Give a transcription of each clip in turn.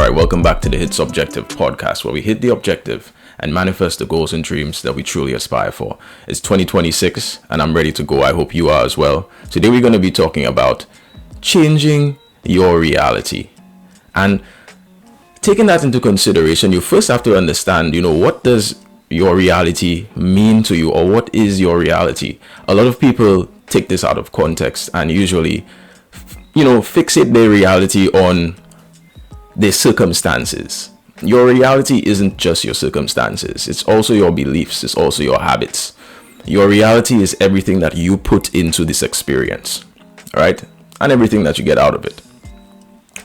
right, welcome back to the Hits Objective podcast, where we hit the objective and manifest the goals and dreams that we truly aspire for. It's 2026 and I'm ready to go. I hope you are as well. Today we're going to be talking about changing your reality. And taking that into consideration, you first have to understand, what does your reality mean to you, or what is your reality? A lot of people take this out of context and usually, fixate their reality on their circumstances. Your reality isn't just your circumstances. It's also your beliefs. It's also your habits. Your reality is everything that you put into this experience, right? And everything that you get out of it.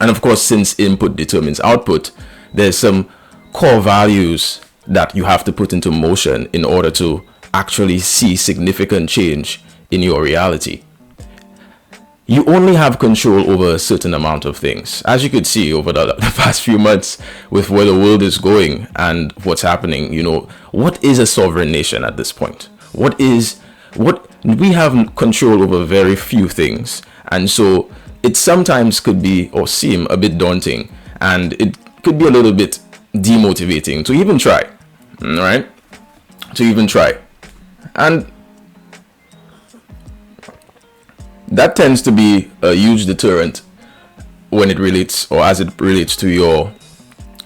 And of course, since input determines output, there's some core values that you have to put into motion in order to actually see significant change in your reality. You only have control over a certain amount of things. As you could see over the past few months with where the world is going and what's happening, what is a sovereign nation at this point? What we have control over very few things. And so it sometimes could be or seem a bit daunting, and it could be a little bit demotivating to even try, right? To even try. And that tends to be a huge deterrent when it relates, or as it relates to your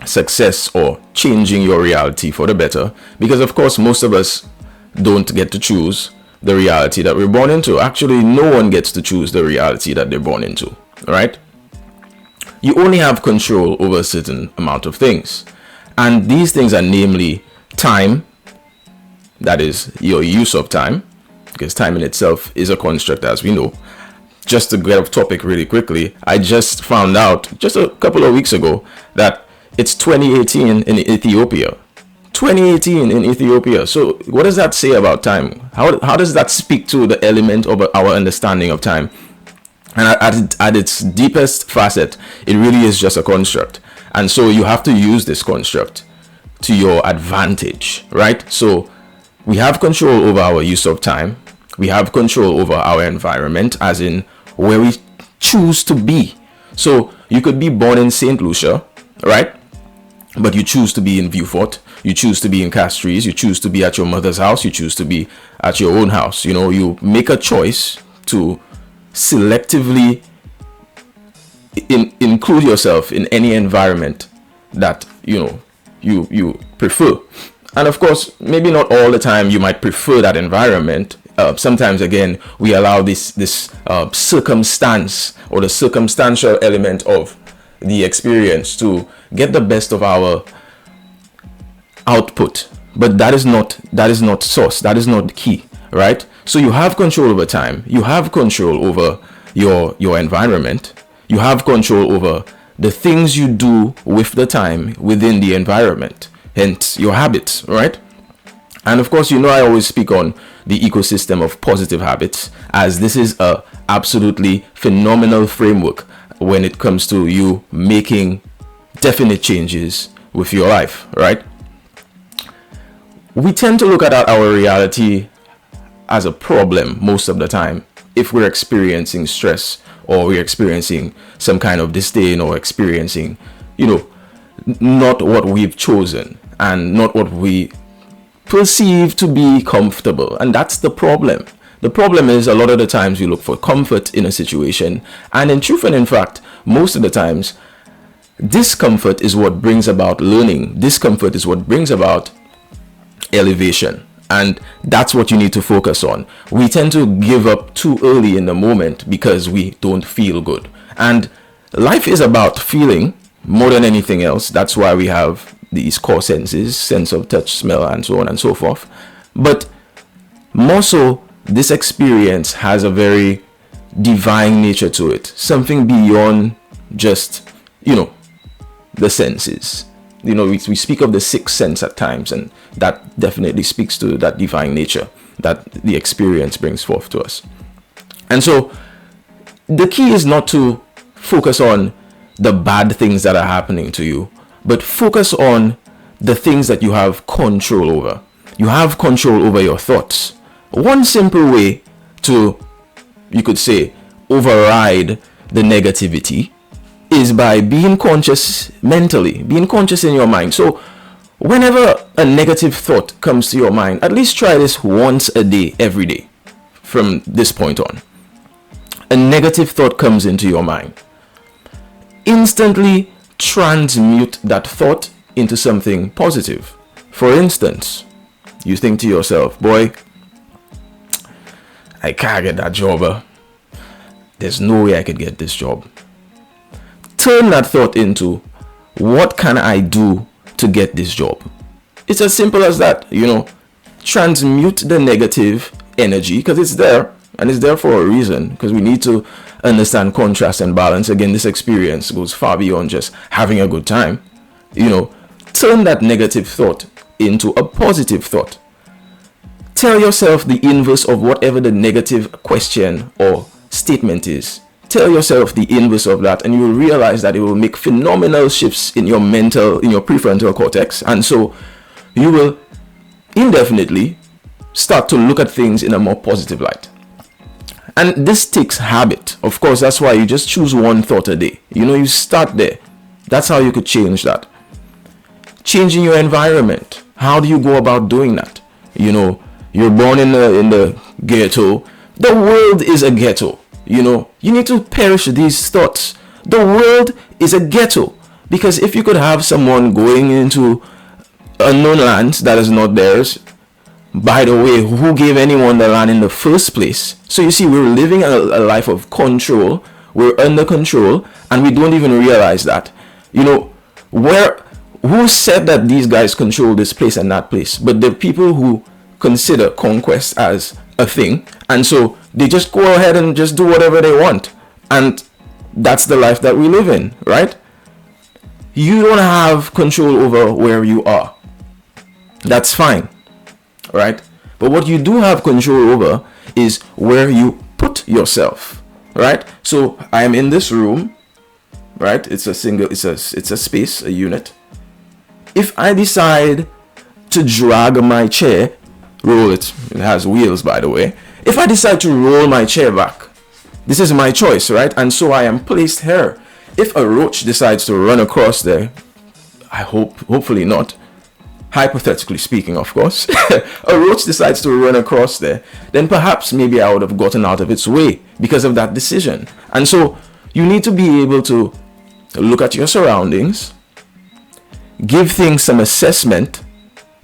success or changing your reality for the better. Because of course, most of us don't get to choose the reality that we're born into. Actually, no one gets to choose the reality that they're born into, right? You only have control over a certain amount of things. And these things are namely time, that is your use of time, because time in itself is a construct, as we know. Just to get off topic really quickly, I just found out just a couple of weeks ago that it's 2018 in Ethiopia. 2018 in Ethiopia. So what does that say about time? How does that speak to the element of our understanding of time? And at its deepest facet, it really is just a construct. And so you have to use this construct to your advantage, right? So we have control over our use of time. We have control over our environment, as in where we choose to be. So you could be born in St. Lucia, right? But you choose to be in Beaufort. You choose to be in Castries. You choose to be at your mother's house. You choose to be at your own house. You make a choice to selectively include yourself in any environment that you prefer. And of course, maybe not all the time you might prefer that environment. Sometimes, again, we allow this circumstance or the circumstantial element of the experience to get the best of our output. But that is not source. That is not the key, right? So you have control over time. You have control over your environment. You have control over the things you do with the time within the environment, hence your habits, right? And of course, I always speak on the ecosystem of positive habits, as this is a absolutely phenomenal framework when it comes to you making definite changes with your life, right? We tend to look at our reality as a problem most of the time if we're experiencing stress, or we're experiencing some kind of disdain, or experiencing, not what we've chosen and not what we perceive to be comfortable. And that's the problem. The problem is, a lot of the times we look for comfort in a situation, and in truth and in fact, most of the times discomfort is what brings about learning. Discomfort is what brings about elevation, and that's what you need to focus on. We tend to give up too early in the moment because we don't feel good, and life is about feeling more than anything else. That's why we have these core senses, sense of touch, smell, and so on and so forth. But more so, this experience has a very divine nature to it, something beyond just the senses. We speak of the sixth sense at times, and that definitely speaks to that divine nature that the experience brings forth to us. And so the key is not to focus on the bad things that are happening to you, but focus on the things that you have control over. You have control over your thoughts. One simple way to, you could say, override the negativity is by being conscious mentally, being conscious in your mind. So whenever a negative thought comes to your mind, at least try this once a day, every day from this point on. A negative thought comes into your mind. Instantly transmute that thought into something positive. For instance, you think to yourself, boy, I can't get that job. There's no way I could get this job. Turn that thought into, what can I do to get this job? It's as simple as that, transmute the negative energy, because it's there, and it's there for a reason, because we need to understand contrast and balance. Again, this experience goes far beyond just having a good time. Turn that negative thought into a positive thought. Tell yourself the inverse of whatever the negative question or statement is. Tell yourself the inverse of that, and you will realize that it will make phenomenal shifts in your prefrontal cortex. And so you will indefinitely start to look at things in a more positive light. And this takes habit. Of course, that's why you just choose one thought a day. You start there. That's how you could change that. Changing your environment. How do you go about doing that? You're born in the ghetto. The world is a ghetto. You need to perish these thoughts. The world is a ghetto. Because if you could have someone going into unknown lands that is not theirs, by the way, who gave anyone the land in the first place? So you see, we're living a life of control. We're under control, and we don't even realize that. Who said that these guys control this place and that place? But the people who consider conquest as a thing, and so they just go ahead and just do whatever they want, and that's the life that we live in, right? You don't have control over where you are. That's fine, right? But what you do have control over is where you put yourself, right? So I am in this room, right? It's a space, a unit. If I decide to drag my chair, roll it has wheels, by the way. If I decide to roll my chair back, this is my choice, right? And so I am placed here. If a roach decides to run across there, hopefully not, hypothetically speaking, of course, a roach decides to run across there, then perhaps maybe I would have gotten out of its way because of that decision. And so you need to be able to look at your surroundings, give things some assessment,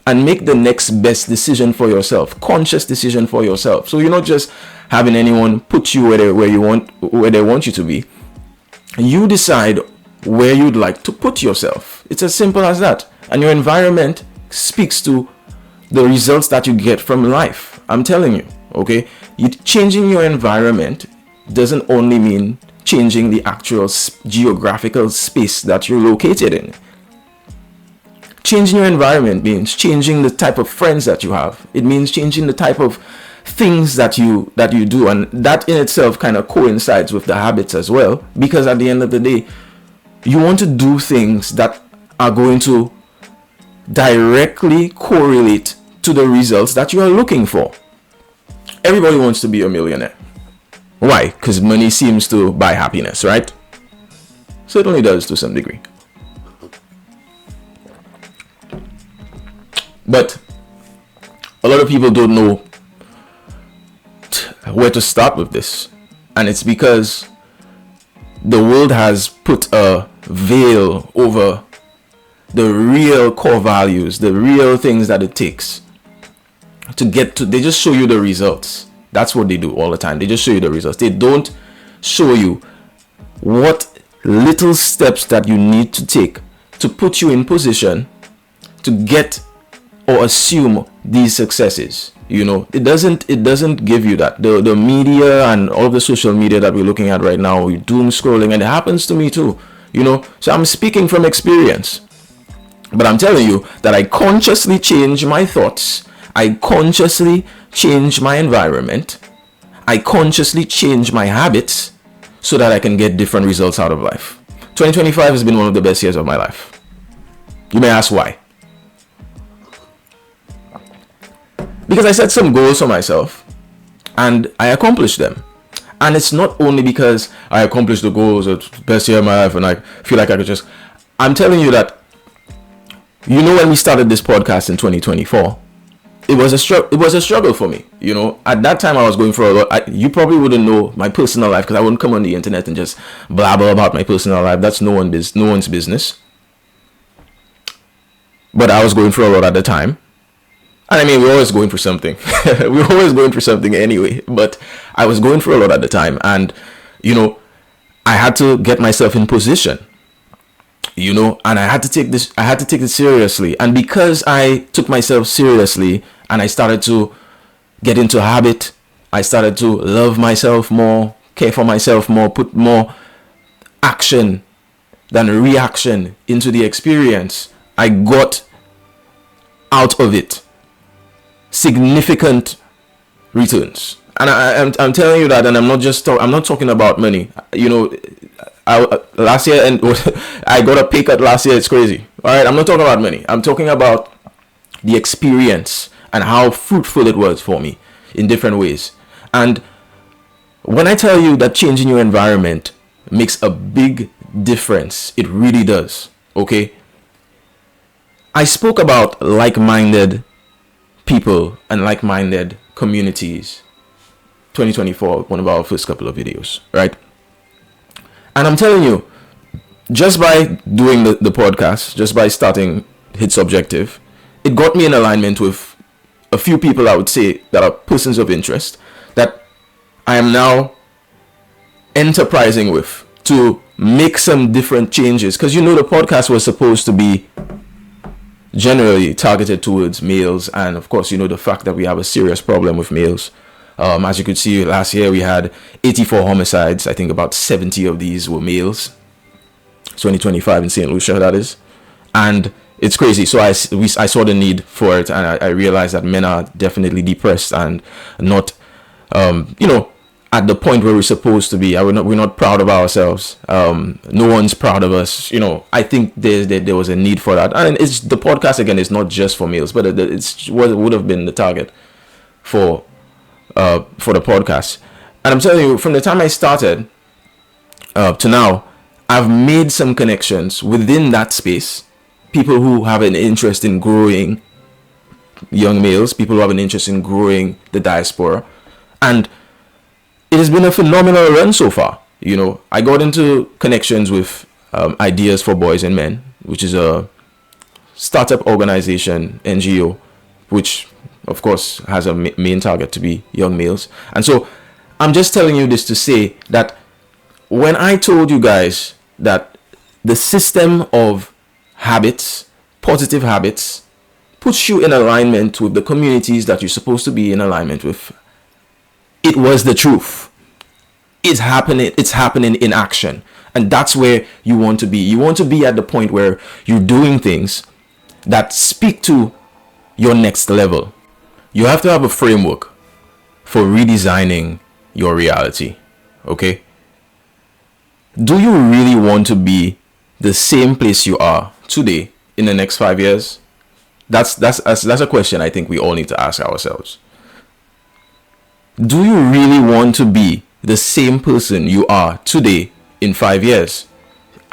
and make the next best decision for yourself, conscious decision for yourself. So you're not just having anyone put you where they want you to be. You decide where you'd like to put yourself. It's as simple as that. And your environment speaks to the results that you get from life. I'm telling you, okay? Changing your environment doesn't only mean changing the actual geographical space that you're located in. Changing your environment means changing the type of friends that you have. It means changing the type of things that you do, and that in itself kind of coincides with the habits as well, because at the end of the day, you want to do things that are going to directly correlate to the results that you are looking for. Everybody wants to be a millionaire. Why? Because money seems to buy happiness, right? Certainly does to some degree. But a lot of people don't know where to start with this. And it's because the world has put a veil over the real core values, the real things that it takes to get to. They just show you the results. That's what they do all the time. They just show you the results. They don't show you what little steps that you need to take to put you in position to get or assume these successes. It doesn't give you that. The media and all of the social media that we're looking at right now, we're doom scrolling, and it happens to me too. So I'm speaking from experience. But I'm telling you that I consciously change my thoughts. I consciously change my environment. I consciously change my habits so that I can get different results out of life. 2025 has been one of the best years of my life. You may ask why. Because I set some goals for myself and I accomplished them. And it's not only because I accomplished the goals of the best year of my life and I feel like I could just, I'm telling you that, when we started this podcast in 2024, it was a struggle for me. At that time I was going through a lot. You probably wouldn't know my personal life because I wouldn't come on the internet and just blabber about my personal life. That's no one's business. But I was going through a lot at the time. And I mean, we're always going through something. We're always going through something anyway. But I was going through a lot at the time. And, I had to get myself in position. And I had to take it seriously. And because I took myself seriously and I started to get into a habit, I started to love myself more, care for myself more, put more action than reaction into the experience, I got out of it significant returns. And I'm telling you that, and I'm not talking about money. Last year, and I got a pay cut last year. It's crazy. All right, I'm not talking about money. I'm talking about the experience and how fruitful it was for me in different ways. And when I tell you that changing your environment makes a big difference, it really does. Okay. I spoke about like-minded people and like-minded communities 2024, one of our first couple of videos, right? And I'm telling you, just by doing the podcast, just by starting Hit Subjective, it got me in alignment with a few people I would say that are persons of interest that I am now enterprising with to make some different changes. Because the podcast was supposed to be generally targeted towards males, and of course the fact that we have a serious problem with males. As you could see, last year we had 84 homicides. I think about 70 of these were males. 2025 in St. Lucia, that is. And it's crazy. So I saw the need for it, and I realized that men are definitely depressed and not, at the point where we're supposed to be. We're not proud of ourselves. No one's proud of us. I think there was a need for that. And it's the podcast, again, is not just for males, but it's what would have been the target for the podcast. And I'm telling you, from the time I started to now, I've made some connections within that space. People who have an interest in growing young males, people who have an interest in growing the diaspora. And it has been a phenomenal run so far. I got into connections with Ideas for Boys and Men, which is a startup organization, NGO, which of course has a main target to be young males. And so I'm just telling you this to say that when I told you guys that the system of habits, positive habits, puts you in alignment with the communities that you're supposed to be in alignment with, it was the truth. It's happening in action. And that's where you want to be. You want to be at the point where you're doing things that speak to your next level. You have to have a framework for redesigning your reality. Okay? Do you really want to be the same place you are today in the next 5 years? That's a question I think we all need to ask ourselves. Do you really want to be the same person you are today in 5 years?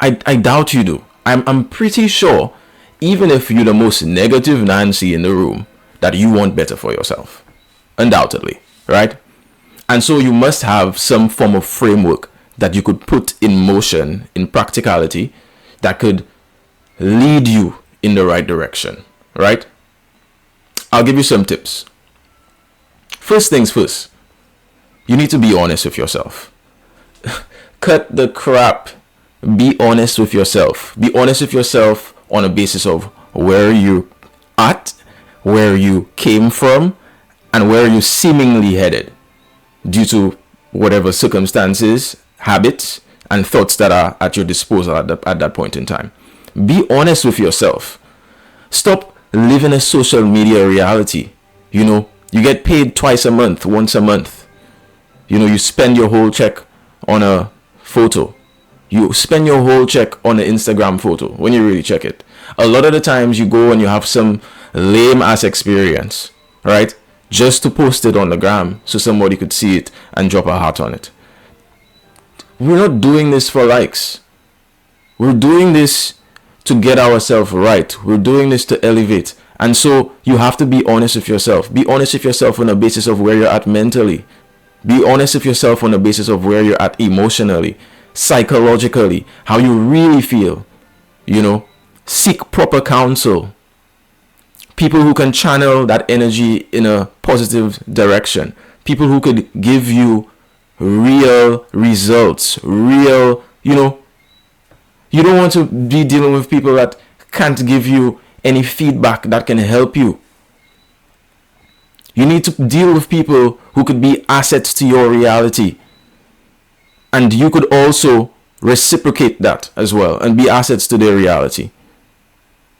I doubt you do. I'm pretty sure, even if you're the most negative Nancy in the room, that you want better for yourself. Undoubtedly, right? And so you must have some form of framework that you could put in motion, in practicality, that could lead you in the right direction, right? I'll give you some tips. First things first, you need to be honest with yourself. Cut the crap. Be honest with yourself. Be honest with yourself on a basis of where you're at, where you came from, and where you're seemingly headed due to whatever circumstances, habits, and thoughts that are at your disposal at that point in time. Be honest with yourself. Stop living a social media reality. You get paid twice a month, once a month. You spend your whole check on a photo. You spend your whole check on an Instagram photo when you really check it. A lot of the times you go and you have some lame ass experience, right? Just to post it on the gram so somebody could see it and drop a heart on it. We're not doing this for likes. We're doing this to get ourselves right. We're doing this to elevate. And so you have to be honest with yourself. Be honest with yourself on the basis of where you're at mentally. Be honest with yourself on the basis of where you're at emotionally, psychologically, how you really feel. Seek proper counsel. People who can channel that energy in a positive direction. People who could give you real results. Real, you don't want to be dealing with people that can't give you any feedback that can help you. You need to deal with people who could be assets to your reality. And you could also reciprocate that as well and be assets to their reality.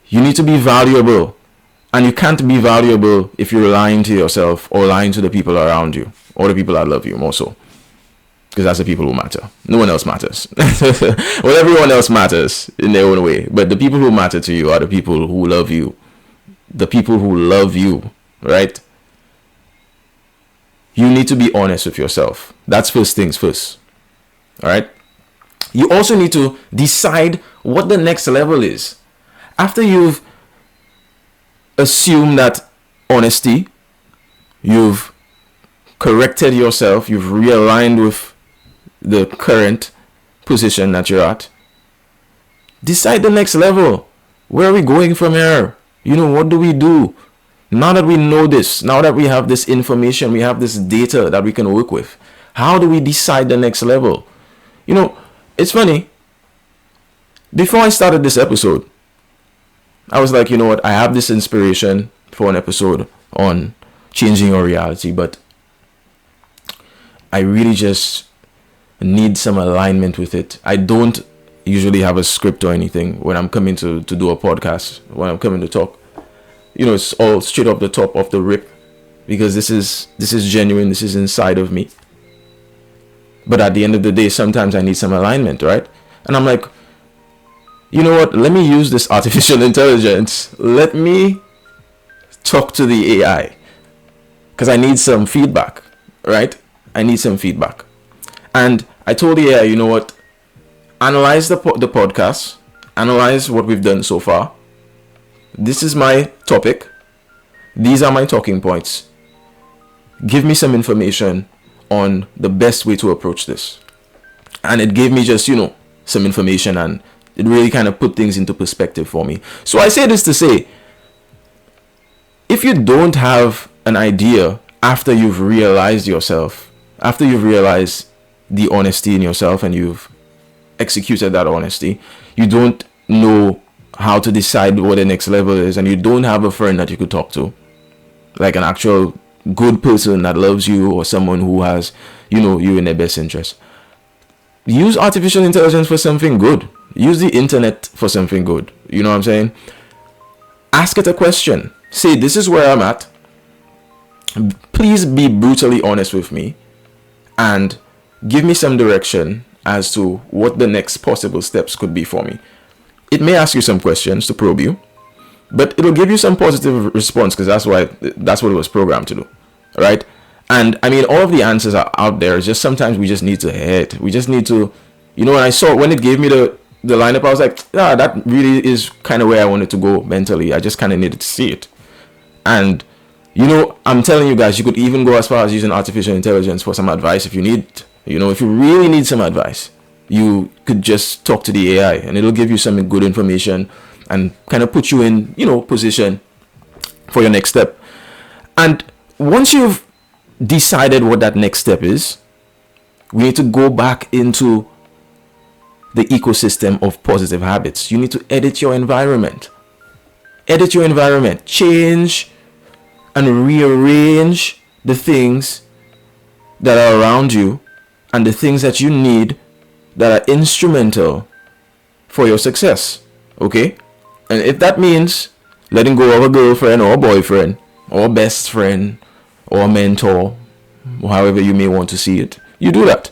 You need to be valuable. And you can't be valuable if you're lying to yourself or lying to the people around you or the people that love you more so. Because that's the people who matter. No one else matters. Well, everyone else matters in their own way. But the people who matter to you are the people who love you. The people who love you, right? You need to be honest with yourself. That's first things first. All right? You also need to decide what the next level is. After you've assumed that honesty, you've corrected yourself, you've realigned with the current position that you're at, decide the next level. Where are we going from here? What do we do? Now that we know this, now that we have this information, we have this data that we can work with, how do we decide the next level? It's funny. Before I started this episode, I was like, I have this inspiration for an episode on changing your reality, but I really just need some alignment with it. I don't usually have a script or anything when I'm coming to do a podcast, when I'm coming to talk. It's all straight off the top of the rip, because this is genuine. This is inside of me. But at the end of the day, sometimes I need some alignment, right? And I'm like, you know what? Let me use this artificial intelligence. Let me talk to the AI, because I need some feedback, right? I need some feedback. And I told the AI, you know what? Analyze the podcast. Analyze what we've done so far. This is my topic. These are my talking points. Give me some information on the best way to approach this. And it gave me just, some information, and it really kind of put things into perspective for me. So I say this to say, if you don't have an idea after you've realized yourself, after you've realized the honesty in yourself and you've executed that honesty, you don't know how to decide what the next level is, and you don't have a friend that you could talk to, like an actual good person that loves you, or someone who has, you in their best interest. Use artificial intelligence for something good. Use the internet for something good. You know what I'm saying? Ask it a question. Say, this is where I'm at. Please be brutally honest with me and give me some direction as to what the next possible steps could be for me. It may ask you some questions to probe you, but it'll give you some positive response, because that's what it was programmed to do, right? And I mean, all of the answers are out there. It's just sometimes we just need to head. We just need to, when it gave me the lineup, I was like, that really is kind of where I wanted to go mentally. I just kind of needed to see it. And I'm telling you guys, you could even go as far as using artificial intelligence for some advice if you need. If you really need some advice, you could just talk to the AI, and it'll give you some good information and kind of put you in, position for your next step. And once you've decided what that next step is, we need to go back into the ecosystem of positive habits. You need to edit your environment. Edit your environment. Change and rearrange the things that are around you and the things that you need that are instrumental for your success. Okay? And if that means letting go of a girlfriend or a boyfriend or a best friend or a mentor, or however you may want to see it, you do that.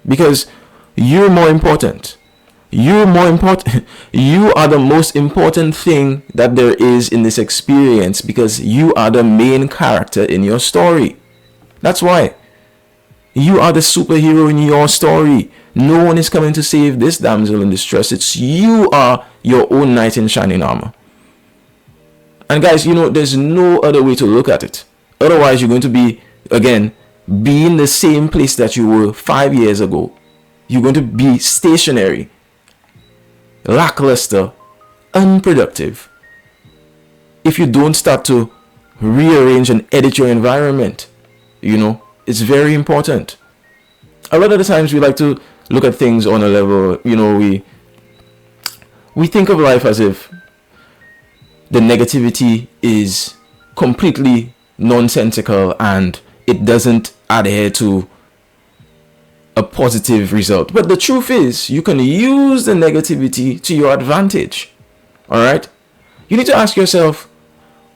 Because you're more important. You're more important. You are the most important thing that there is in this experience, because you are the main character in your story. That's why. You are the superhero in your story. No one is coming to save this damsel in distress. It's you are your own knight in shining armor. And guys, there's no other way to look at it. Otherwise, you're going to be, again, be in the same place that you were 5 years ago. You're going to be stationary, lackluster, unproductive, if you don't start to rearrange and edit your environment. It's very important. A lot of the times we like to look at things on a level, we think of life as if the negativity is completely nonsensical and it doesn't adhere to a positive result. But the truth is, you can use the negativity to your advantage. All right? You need to ask yourself,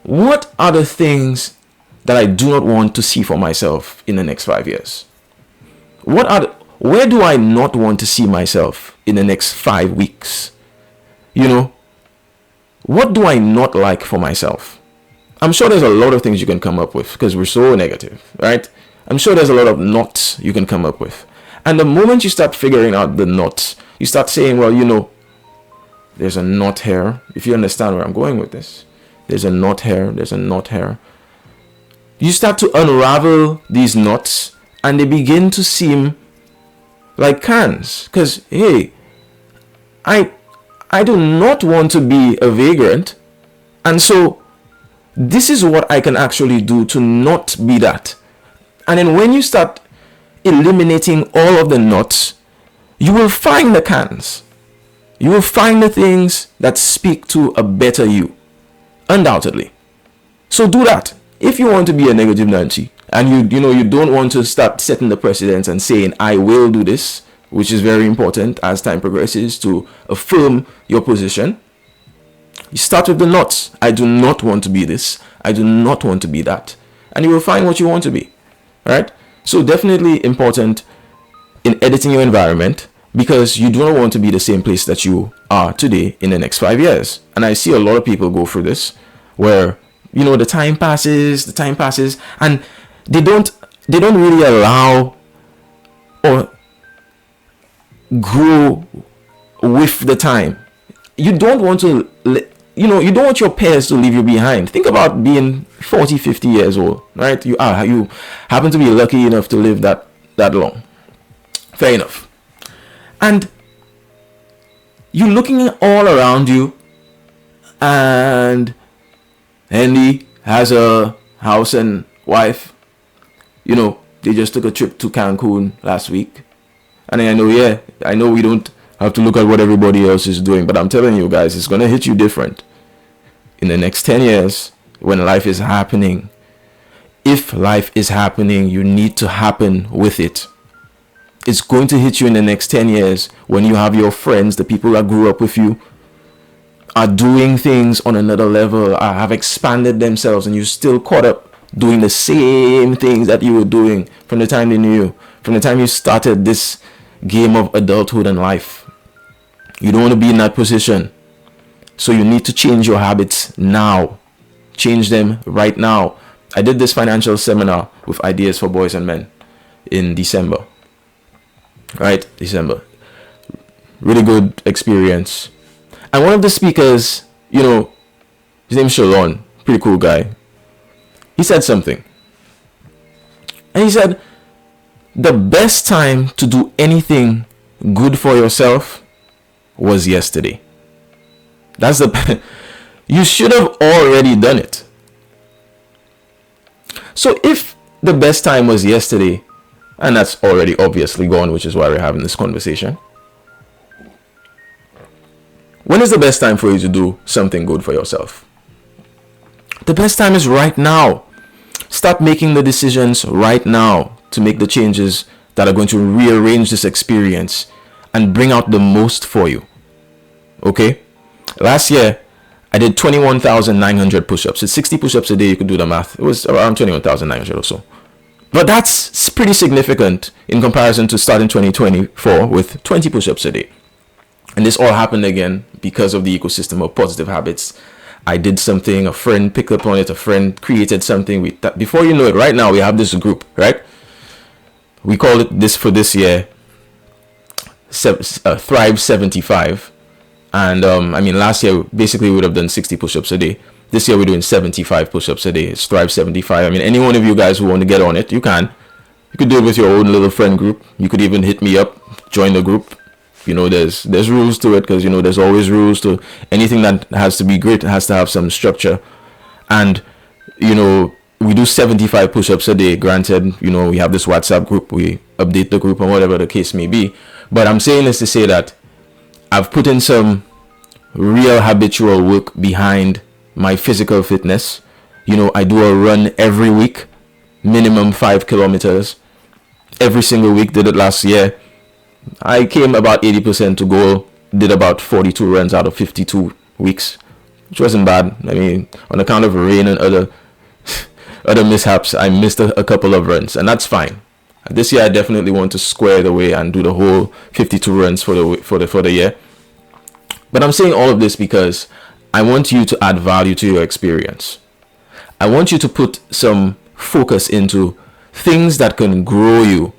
what are the things that I do not want to see for myself in the next 5 years? Where do I not want to see myself in the next 5 weeks? What do I not like for myself? I'm sure there's a lot of things you can come up with because we're so negative, right? I'm sure there's a lot of nots you can come up with. And the moment you start figuring out the nots, you start saying, well, there's a knot here. If you understand where I'm going with this, there's a knot here, there's a knot here. You start to unravel these knots and they begin to seem like cans. Because, hey, I do not want to be a vagrant. And so this is what I can actually do to not be that. And then when you start eliminating all of the knots, you will find the cans. You will find the things that speak to a better you. Undoubtedly. So do that. If you want to be a negative Nancy and you don't want to start setting the precedence and saying, I will do this, which is very important as time progresses to affirm your position. You start with the knots. I do not want to be this. I do not want to be that. And you will find what you want to be. Right? So definitely important in editing your environment because you do not want to be the same place that you are today in the next 5 years. And I see a lot of people go through this where, the time passes and they don't really allow or grow with the time. You don't want to, you don't want your peers to leave you behind. Think about being 40, 50 years old, right? You happen to be lucky enough to live that long. Fair enough. And you're looking all around you and Andy has a house and wife. They just took a trip to Cancun last week. And I know we don't have to look at what everybody else is doing, but I'm telling you guys, it's going to hit you different in the next 10 years when life is happening. If life is happening, you need to happen with it. It's going to hit you in the next 10 years when you have your friends, the people that grew up with you, are doing things on another level, have expanded themselves, and you're still caught up doing the same things that you were doing from the time they knew you, from the time you started this game of adulthood and life. You don't want to be in that position. So you need to change your habits now. Change them right now. I did this financial seminar with Ideas for Boys and Men in December. Right? December. Really good experience. And one of the speakers, his name's Shalon, pretty cool guy. He said something. And he said, the best time to do anything good for yourself was yesterday. That's you should have already done it. So if the best time was yesterday, and that's already obviously gone, which is why we're having this conversation, when is the best time for you to do something good for yourself? The best time is right now. Start making the decisions right now to make the changes that are going to rearrange this experience and bring out the most for you. Okay? Last year, I did 21,900 push-ups. It's 60 push-ups a day. You could do the math. It was around 21,900 or so. But that's pretty significant in comparison to starting 2024 with 20 push-ups a day. And this all happened again because of the ecosystem of positive habits. I did something, a friend picked up on it, a friend created something. Before you know it, right now we have this group, right? We call it this for this year, Thrive 75. And I mean, last year basically we would have done 60 push-ups a day. This year we're doing 75 push-ups a day. It's Thrive 75. I mean, any one of you guys who want to get on it, you can. You could do it with your own little friend group. You could even hit me up, join the group. You know, there's rules to it, because, you know, there's always rules to anything that has to be great. It has to have some structure. And, you know, we do 75 push-ups a day. Granted, you know, we have this WhatsApp group. We update the group and whatever the case may be. But I'm saying this to say that I've put in some real habitual work behind my physical fitness. You know, I do a run every week, minimum 5 kilometers every single week. Did it last year. I came about 80% to goal, did about 42 runs out of 52 weeks, which wasn't bad. I mean, on account of rain and other mishaps, I missed a couple of runs, and that's fine. This year I definitely want to square the way and do the whole 52 runs for the year. But I'm saying all of this because I want you to add value to your experience. I want you to put some focus into things that can grow you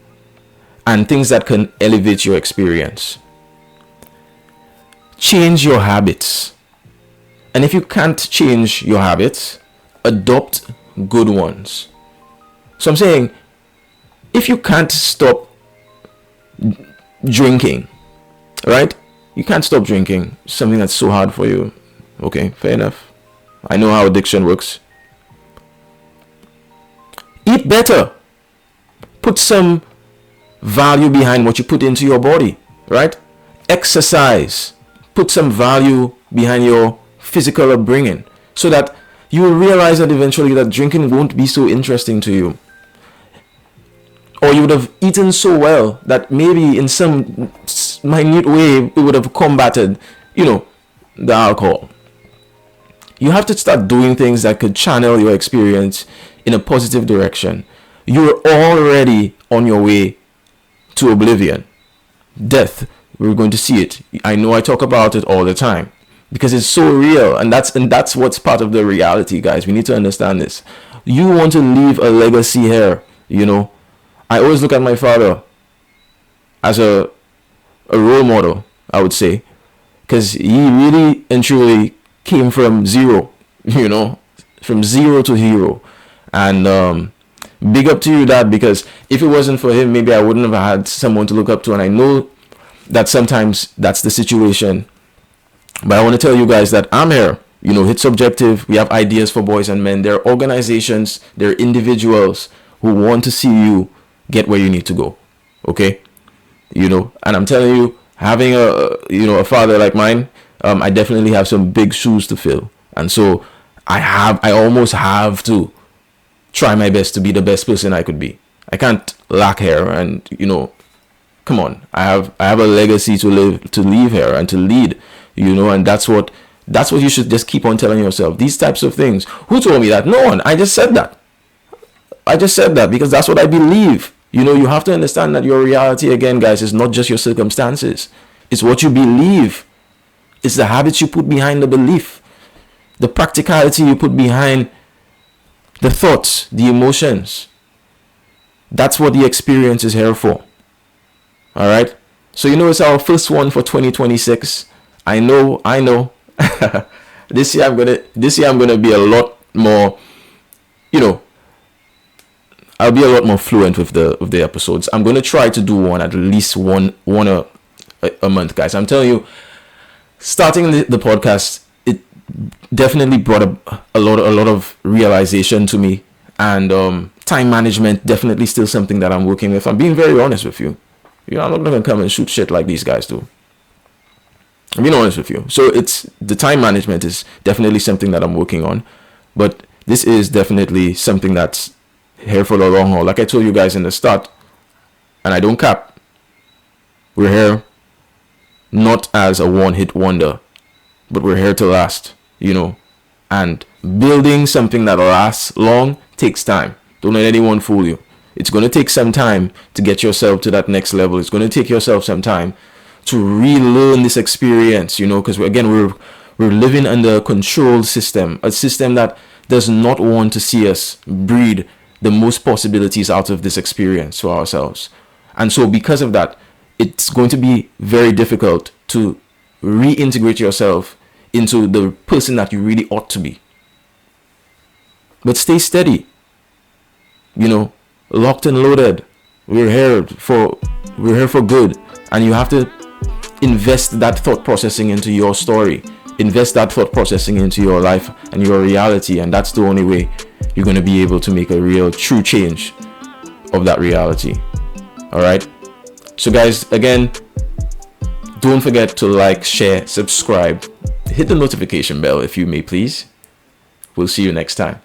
and things that can elevate your experience. Change your habits. And if you can't change your habits, adopt good ones. So I'm saying, if you can't stop drinking, right? You can't stop drinking, something that's so hard for you. Okay, fair enough. I know how addiction works. Eat better. Put some value behind what you put into your body, right? Exercise. Put some value behind your physical upbringing, so that you will realize that eventually that drinking won't be so interesting to you. Or you would have eaten so well that maybe in some minute way it would have combated, you know, the alcohol. You have to start doing things that could channel your experience in a positive direction. You're already on your way to oblivion. Death, we're going to see it. I know I talk about it all the time because it's so real, and that's what's part of the reality, guys. We need to understand this. You want to leave a legacy here, you know. I always look at my father as a role model, I would say, because he really and truly came from zero, you know, from zero to hero. And big up to you, Dad, because if it wasn't for him, maybe I wouldn't have had someone to look up to. And I know that sometimes that's the situation, but I want to tell you guys that I'm here. You know, Hit Subjective, we have ideas for boys and men. There are organizations, there are individuals who want to see you get where you need to go. Okay, you know, and I'm telling you, having a father like mine, I definitely have some big shoes to fill, and so I almost have to try my best to be the best person I could be. I can't lack here, and you know, come on, I have a legacy to leave here and to lead, you know, and that's what you should just keep on telling yourself. These types of things. Who told me that? No one. I just said that because that's what I believe. You know, you have to understand that your reality, again, guys, is not just your circumstances. It's what you believe. It's the habits you put behind the belief, the practicality you put behind the thoughts, the emotions. That's what the experience is here for. All right. So, you know, it's our first one for 2026. I know. This year I'm gonna be a lot more, you know, I'll be a lot more fluent with the episodes. I'm gonna try to do at least one a month, guys. I'm telling you, starting the podcast, it definitely brought a lot of realization to me, and time management definitely still something that I'm working with. I'm being very honest with you. You know, I'm not gonna come and shoot shit like these guys do. I'm being honest with you. So it's the time management is definitely something that I'm working on, but this is definitely something that's here for the long haul. Like I told you guys in the start, and I don't cap, we're here not as a one-hit wonder, but we're here to last, you know. And building something that lasts long takes time. Don't let anyone fool you. It's going to take some time to get yourself to that next level. It's going to take yourself some time to relearn this experience, you know, because we're living under a controlled system, a system that does not want to see us breed the most possibilities out of this experience for ourselves. And so because of that, it's going to be very difficult to reintegrate yourself into the person that you really ought to be. But stay steady. Locked and loaded. We're here for good, and you have to invest that thought processing into your story. Invest that thought processing into your life and your reality, and that's the only way you're going to be able to make a real true change of that reality. All right. So guys, again, don't forget to like, share, subscribe, hit the notification bell if you may, please. We'll see you next time.